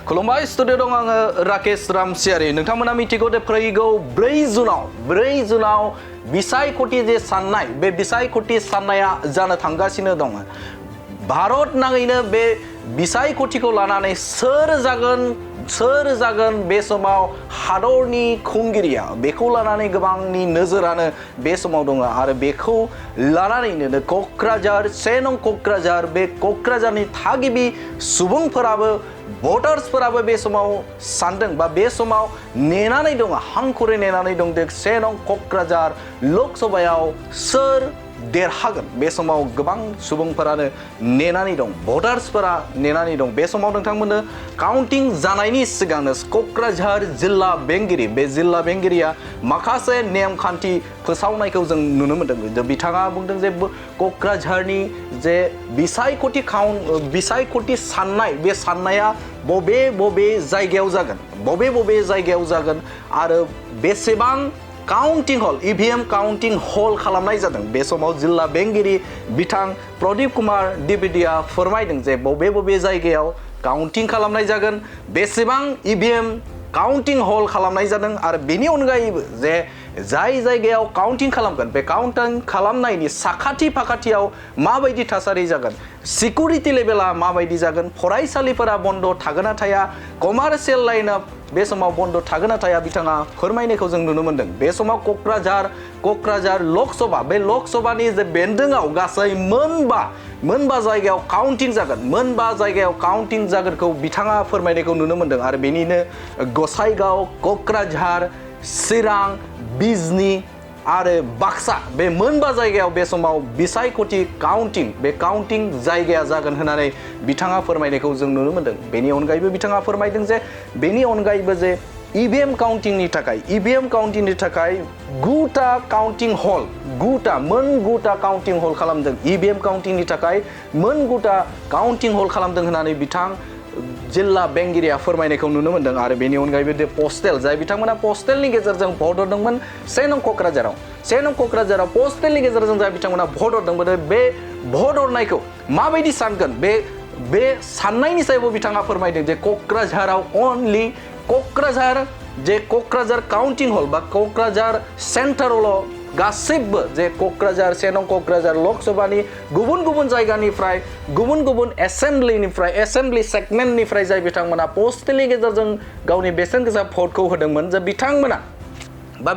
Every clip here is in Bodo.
खुलुमबाय स्टुडिअ दं आङो राकेश रामसियारि नोंथांमोना मिथिगौ दे फैगौ 4 जुनाव बिसायख'थि जे साननाय बे बिसायख'थि साननाया जानो थांगासिनो दङ भारत नाङैनो बे बिसायख'थिखौ लानानै सोर जागोन बे समाव हादरनि खुंगिरिया बेखौ लानानै गोबांनि नोजोरानो बे समाव दङ आरो बेखौ लानानैनो क'क्राझार 1 नं क'क्राझार बे क'क्राझारनि थागिबि सुबुंफोराबो भटार्सफोराबो बे समाव सानदों बा बे समाव नेनानै दङ हांखुरै नेनानै दं दे 1 नं क'क्राझार लकसभायाव सोर देरहागोन बे समाव गोबां सुबुंफोरानो नेनानै दं भटार्सफोरा नेनानै दं बे समाव नोंथांमोननो काउन्टिं जानायनि सिगांनो क'क्राझार जिल्ला बेंगिरि बे जिल्ला बेंगिरिया माखासे नेमखान्थि फोसावनायखौ जों नुनो मोन्दों बिथाङा बुंदों जे क'क्राझारनि जे बिसायख'थि साननाय बे साननाया बबे जायगायाव जागोन आरो बेसेबां काउन्टिं हल EVM काउन्टिं हल खालामनाय जादों बे समाव जिल्ला बेंगिरि बिथां प्रदीप कुमार द्विवेदीआ फोरमायदों जे बबे जायगायाव काउन्टिं खालामनाय जागोन बेसेबां EVM काउन्टिं हल खालामनाय जादों आरो बेनि अनगायैबो जे जाय जायगायाव काउन्टिं खालामगोन बे काउन्टिं खालामनायनि साखाथि फाखाथियाव माबायदि थासारि जागोन सिकिउरिटि लेभेला माबायदि जागोन फरायसालिफोरा बन्द थागोन ना थाया कमार्शियेल लाइनआ बे समाव बन्द थागोन ना थाया बिथाङा फोरमायनायखौ जों नुनो मोन्दों बे समाव क'क्राझार लकसभा बे लकसभानि जे बेन्दोङाव गासै मोनबा जायगायाव काउन्टिं जागोन मोनबा जायगायाव काउन्टिं जागोनखौ बिथाङा फोरमायनायखौ नुनो मोन्दों आरो बेनिनो गसाइगाव क'क्राझार चिरां बिजनी आरो बाक्सा बे मोनबा जायगायाव बे समाव बिसायख'थि काउन्टिं जायगाया जागोन होननानै बिथाङा फोरमायनायखौ जों नुनो मोन्दों बेनि अनगायैबो बिथाङा फोरमायदों जे बेनि अनगायैबो जे EVM काउन्टिंनि थाखाय 9टा काउन्टिं हल 9टा काउन्टिं हल खालामदों EVM काउन्टिंनि थाखाय 9टा काउन्टिं हल खालामदों होननानै बिथां जिल्ला बेंगिरिया फोरमायनायखौ नुनो मोन्दों आरो बेनि अनगायैबो दे पस्टेल जाय बिथांमोना पस्टेलनि गेजेरजों भट हरदोंमोन 1 नं क'क्राझाराव पस्टेलनि गेजेरजों जाय बिथांमोना भट हरदोंमोन बे भट हरनायखौ माबायदि सानगोन बे साननायनि सायावबो बिथाङा फोरमायदों जे क'क्राझाराव अनलि क'क्राझार काउन्टिं हल बा क'क्राझार सेन्टारावल' गासिबो जे क'क्राझार 1 नं क'क्राझार लकसभानि गुबुन जायगानिफ्राय गुबुन एसेम्ब्लि सेगमेन्टनिफ्राय जाय बिथांमोना पस्टेलनि गेजेरजों गावनि बेसेन गोसा भटखौ होदोंमोन जे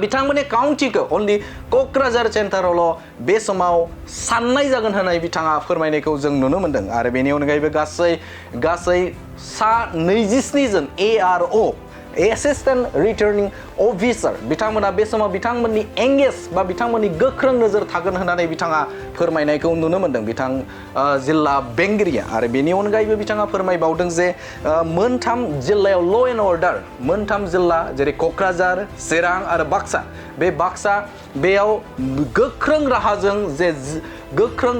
बिथांमोननि काउन्टिंखौ अनलि क'क्राझार सेन्टारावल' बे समाव साननाय जागोन होननाय बिथाङा फोरमायनायखौ जों नुनो मोन्दों आरो बेनि अनगायैबो गासै 27 जन ARO एसिस्टेन्ट रिटार्निं अफिसार बिथांमोना बे समाव बिथांमोननि एंगेज बा बिथांमोननि गोख्रों नोजोर थागोन होननानै बिथाङा फोरमायनायखौ नुनो मोन्दों बिथां जिल्ला बेंगिरिया आरो बेनि अनगायैबो बिथाङा फोरमायबावदों जे मोनथाम जिल्लायाव ल' एन्ड अर्डार मोनथाम जिल्ला जेरै क'क्राझार चिरां आरो बाक्सा बेयाव गोख्रों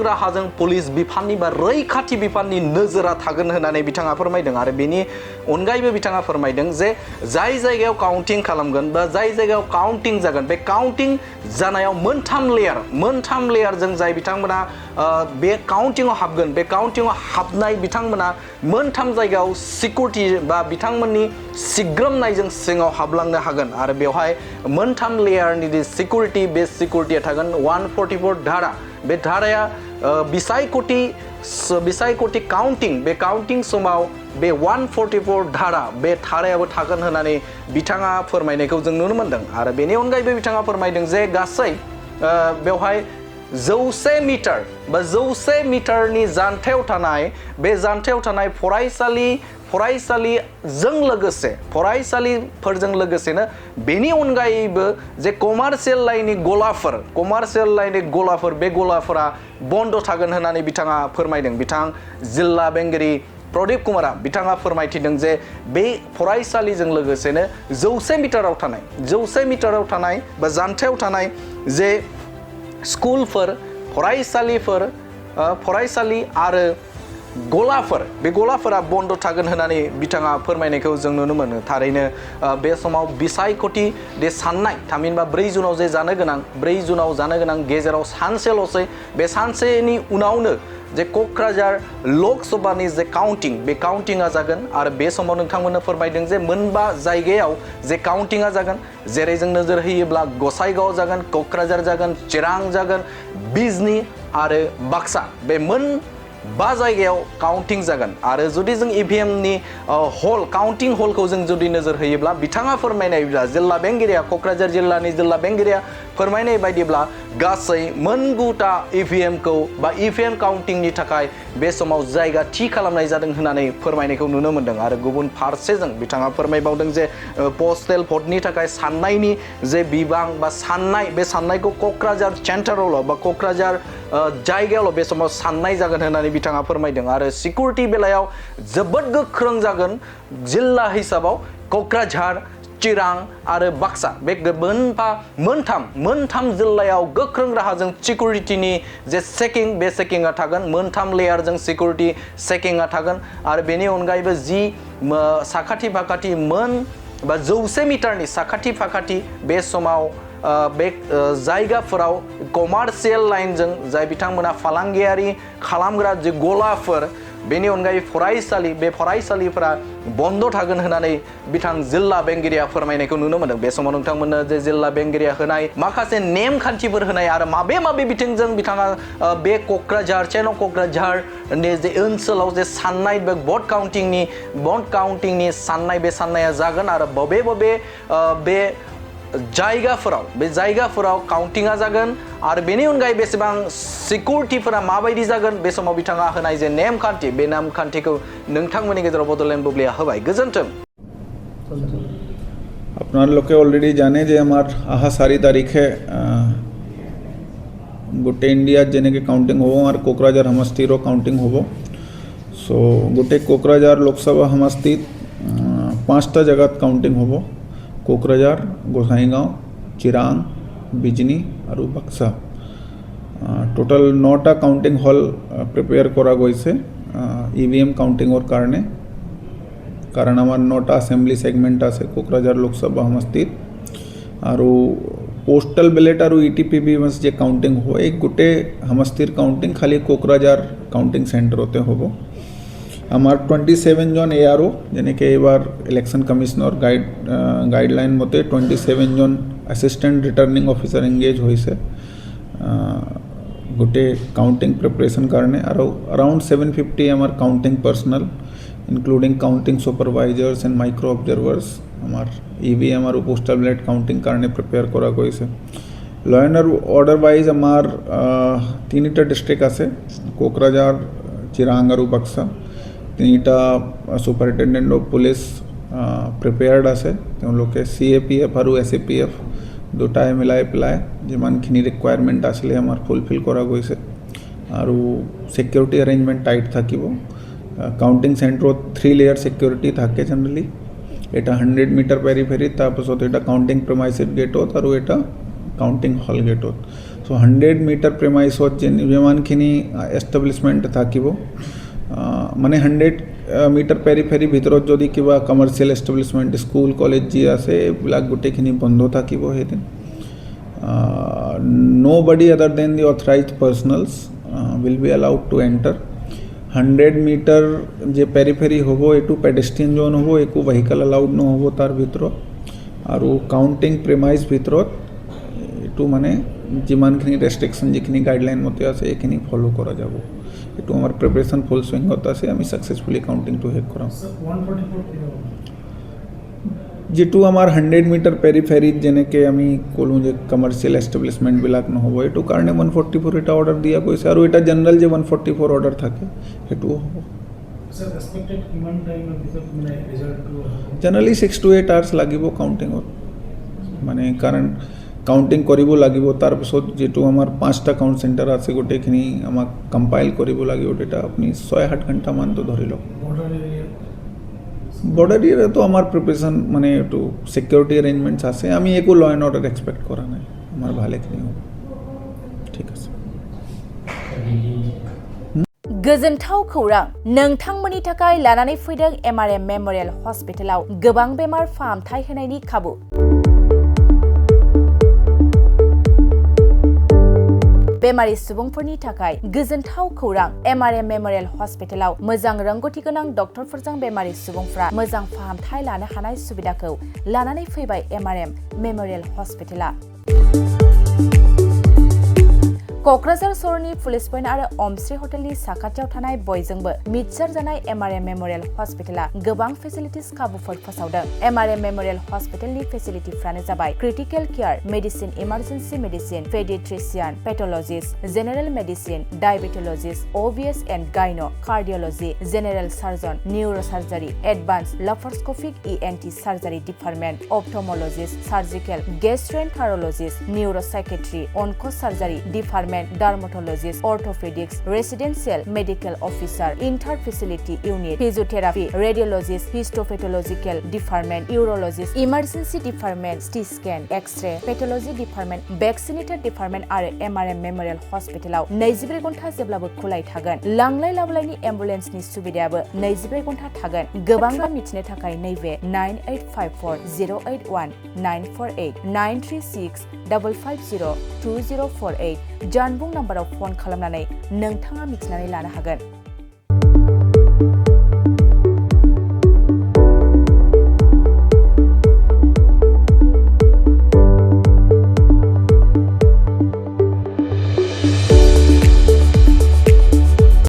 राहाजों पुलिस बिफाननि बा रैखाथि बिफाननि नोजोरा थागोन होननानै बिथाङा फोरमायदों आरो बेनि अनगायैबो बिथाङा फोरमायदों जे जाय जायगायाव काउन्टिं खालामगोन बा जाय जायगायाव काउन्टिं जागोन बे काउन्टिं जानायाव मोनथाम लेयारजों जाय बिथांमोना बे काउन्टिंआव हाबगोन बे काउन्टिंआव हाबनाय बिथांमोना मोनथाम जायगायाव सिकिउरिटि बा बिथांमोननि सिग्रोमनायजों सिङाव हाबलांनो हागोन आरो बेवहाय मोनथाम लेयारनि जे सिकिउरिटि बे सिकिउरिटिया थागोन 144 धारा बे धाराया बिसायख'थि काउन्टिं बे काउन्टिं समाव बे 144 धारा बे धारायाबो थागोन होननानै बिथाङा फोरमायनायखौ जों नुनो मोन्दों आरो बेनि अनगायैबो बिथाङा फोरमायदों जे गासै बेवहाय 100 मिटारनि जानथायाव थानाय फरायसालिफोरजों लोगोसेनो बेनि अनगायैबो जे कमार्शियेल लाइननि गलाफोर बे गलाफोरा बन्द थागोन होननानै बिथाङा फोरमायदों बिथां जिल्ला बेंगिरि प्रदीप कुमारा बिथाङा फोरमायथिदों जे बे फरायसालिजों लोगोसेनो 100 मिटाराव थानाय बा जानथायाव थानाय जे स्कुलफोर फरायसालि आरो गलाफोर बे गलाफोरा बन्द थागोन होननानै बिथाङा फोरमायनायखौ जों नुनो मोनो थारैनो बे समाव बिसायख'थि दे साननाय थामहिनबा 4 जुनाव जे जानो गोनां गेजेराव सानसेल'सै बे सानसेनि उनावनो जे क'क्राझार लक सभानि जे काउन्टिं बे काउन्टिंआ जागोन आरो बे समाव नोंथांमोननो फोरमायदों जे मोनबा जायगायाव जे काउन्टिंआ जागोन जेरै जों नोजोर होयोब्ला गसाइगाव जागोन क'क्राझार जागोन चिरां जागोन बिजनी आरो बाक्सा बे बा जायगायाव काउन्टिं जागोन आरो जुदि जों इभिएमनि हल काउन्टिं हलखौ जों जुदि नोजोर होयोब्ला बिथाङा फोरमायनायब्ला जिल्ला बेंगिरिया क'क्राझार जिल्लानि जिल्ला बेंगिरिया फोरमायनाय बायदिब्ला गासै मोनगुथा इभिएमखौ बा इभिएम काउन्टिंनि थाखाय बे समाव जायगा थि खालामनाय जादों होननानै फोरमायनायखौ नुनो मोन्दों आरो गुबुन फारसेजों बिथाङा फोरमायबावदों जे पस्टेल भटनि थाखाय साननायनि जे बिबां बा साननाय बे साननायखौ क'क्राझार सेन्टारावल' बा क'क्राझार जायगायावल' बे समाव साननाय जागोन होननानै बिथाङा फोरमायदों आरो सिकिउरिटि बेलायाव जोबोद गोख्रों जागोन जिल्ला हिसाबाव क'क्राझार चिरां आरो बाक्सा बे मोनथाम जिल्लायाव गोख्रों राहाजों सिकिउरिटिनि जे चेकिं बे चेकिंआ थागोन मोनथाम लेयारजों सिकिउरिटि चेकिंआ थागोन आरो बेनि अनगायैबो साखाथि फाखाथि बा 100 मिटारनि साखाथि फाखाथि बे समाव बे जायगाफोराव कमार्शियेल लाइनजों जाय बिथांमोना फालांगियारि खालामग्रा जे गलाफोर बेनि अनगायै फरायसालि बे फरायसालिफोरा बन्द थागोन होननानै बिथां जिल्ला बेंगिरिया फोरमायनायखौ नुनो मोनदों बे समाव नोंथांमोननो जे जिल्ला बेंगिरिया होनाय माखासे नेमखान्थिफोर होनाय आरो माबे बिथिंजों बिथाङा बे क'क्राझारनि जे ओनसोलाव जे साननाय बे भट काउन्टिंनि साननाय बे साननाया जागोन आरो बबे बे जायगाफोराव काउन्टिंआ जागोन आरो बेनि अनगायै बेसेबां सिकिउरिटिफोरा माबायदि जागोन बे समाव बिथाङा होनाय जे नेमखान्थि बे नेमखान्थिखौ नोंथांमोननि गेजेराव बड'लेण्ड बुब्लिया होबाय गोजोन्थों আপোনালোকে অলৰেডি জানে যে আমাৰ অহা 4 তাৰিখে গোটেই ইণ্ডিয়াত যেনেকৈ কাউণ্টিং হ'ব আৰু কোকৰাঝাৰ সমষ্টিৰো কাউণ্টিং হ'ব চ' গোটেই কোকৰাঝাৰ লোকসভা সমষ্টিত 5টা জেগাত কাউণ্টিং হ'ব কোকৰাঝাৰ গোসাইগাঁও চিৰাং বিজনী আৰু বাক্সা টোটাল 9টা কাউণ্টিং হল প্ৰিপেয়াৰ কৰা গৈছে ইভিএম কাউণ্টিঙৰ কাৰণে কাৰণ আমাৰ 9টা এছেম্বলি সেগমেন্ট আছে কোকৰাঝাৰ লোকসভা সমষ্টিত আৰু পোষ্টেল বেলেট আৰু ইটিপিবি যে কাউণ্টিং হ'ব এই গোটেই সমষ্টিৰ কাউণ্টিং খালি কোকৰাঝাৰ কাউণ্টিং চেণ্টাৰতে হ'ব আমাৰ 27 জন এআৰও যেনেকৈ এইবাৰ ইলেকশ্যন কমিশনৰ গাইডলাইন মতে 27 জন এছিষ্টেণ্ট ৰিটাৰ্নিং অফিচাৰ এংগেজ হৈছে গোটেই কাউণ্টিং প্ৰিপাৰেশ্যন কাৰণে আৰু around 750 আমাৰ counting personal including counting supervisors and micro observers amar EVM aru postal ballot counting karone prepare kora goise law and order wise amar tinita district ase Kokrajhar Chirang aru Baksa tinita superintendent of police prepared ase temloke CAPF aru SAPF দুটাই মিলাই পেলাই যিমানখিনি ৰিকুৱাৰমেণ্ট আছিলে আমাৰ ফুলফিল কৰা গৈছে আৰু সিকিউৰিটি অ্যাৰেঞ্জমেণ্ট টাইট থাকিব কাউণ্টিং চেণ্টাৰত 3 লেয়াৰ সিকিউৰিটি থাকে জেনেৰেলি এটা 100 মিটাৰ পেৰিফেৰি তাৰপিছত এটা কাউণ্টিং প্ৰেমাইছেছ গেটত আৰু এটা কাউণ্টিং হল গেটত সো 100 মিটাৰ প্ৰেমাইছত যিমানখিনি এষ্টাব্লিছমেণ্ট থাকিব মানে 100 মিটাৰ পেৰিফেৰি ভিতৰত যদি কিবা কমাৰ্চিয়েল এষ্টাব্লিছমেণ্ট স্কুল কলেজ যি আছে এইবিলাক গোটেইখিনি বন্ধ থাকিব হেদিন nobody other than the authorized personals will be allowed to enter 100 metre যে পেৰিফেৰি হ'ব এটো পেডেষ্ট্ৰিয়ান জোন হ'ব একো ভেহিকল এলাউড নহ'ব তাৰ ভিতৰত আৰু কাউণ্টিং প্ৰেমাইজ ভিতৰত এটো মানে যিমানখিনি ৰেষ্ট্ৰিকশ্যন যিখিনি গাইডলাইন মতে আছে এইখিনি ফলো কৰা যাব এটো আমাৰ প্ৰিপাৰেচন ফুল সুইংত আছে আমি সাকসেসফুলি কাউণ্টিংটো শেষ কৰাম যেটো আমাৰ 100 মিটাৰ পেৰিফেৰিত যেনেকৈ আমি ক'লো যে কমাৰ্চিয়েল এষ্টাব্লিছমেণ্ট বিলাক নহ'ব এটো কাৰণে 144 এটা অৰ্ডাৰ দিয়া গৈছে আৰু এটা জেনেৰেল যে 144 অৰ্ডাৰ থাকে হেতু হ'ব সৰ এক্সপেক্টেড কিমান টাইম পিছত মানে ৰিজাল্টটো জেনেৰেলি 6 to 8 আৱাৰ্ছ লাগিব কাউণ্টিংত মানে কাৰণ কাউণ্টিং কৰিব লাগিব তাৰ পিছত যেটো আমাৰ 5টা কাউণ্ট চেণ্টাৰ আছে গোটেইখিনি আমাক কম্পাইল কৰিব লাগিব ডেটা আপুনি 6-8 ঘণ্টা মান তো ধৰি লওক বৰ্ডাৰ এৰিয়া তো আমাৰ প্ৰিপাৰেচন মানে এটো সিকিউৰিটি অ্যাৰেঞ্জমেন্টস আছে আমি একো ল এণ্ড অৰ্ডাৰ এক্সপেক্ট কৰা নাই আমাৰ ভালেখিনি হ'ব ঠিক আছে गोजोनथाव खौरां नोंथांमोननि थाखाय लानानै फैदों MRM मेमोरियल हस्पिटालाव गोबां बेमार फाहामथाय होनायनि खाबु बेमारि सुबुंफोरनि थाखाय गोजोनथाव खौरां MRM मेमोरियेल हस्पिटालाव मोजां रोंगौथि गोनां डक्टरफोरजों बेमारि सुबुंफ्रा मोजां फाहामथाय लानो हानाय सुबिदाखौ लानानै फैबाय MRM मेमोरियेल हस्पिटाला। क'क्राझार सहरनि पुलिस पइन्ट आरो अमश्री हटेलनि साखाथियाव थानाय बयजोंबो मिथिसार जानाय MRM मेमोरियेल हस्पिटाला गोबां फेसिलिटिस खाबुफोर फोसावदों। MRM मेमोरियेल हस्पिटालनि फेसिलिटिफ्रानो जाबाय critical care, medicine, emergency medicine, paediatrician, pathologist, general medicine, diabetologist, OBS and gynae, cardiology, general surgeon, neurosurgery, advance laparoscopic ENT surgery department, ophthalmologist, surgical, gastroenterologist, neuropsychiatry, onco surgery department, dermatologist, orthopaedics, residential medical officer, inter facility unit, physiotherapy, radiologist, histopathological department, urologist, emergency department, CT scan, X-ray, pathology department, vaccinator department आरो MRM मेमोरियेल हस्पिटालाव 24 घन्टा जेब्लाबो खुलाय थागोन। लांलाय लाबोलायनि एम्बुलेन्सनि सुबिदायाबो 24 घन्टा थागोन। गोबां मिथिनो थाखाय नैबे 9854 081 948 936 550 2048 जानबुं नाम्बाराव फन खालामनानै नोंथाङा मिथिनानै लानो हागोन।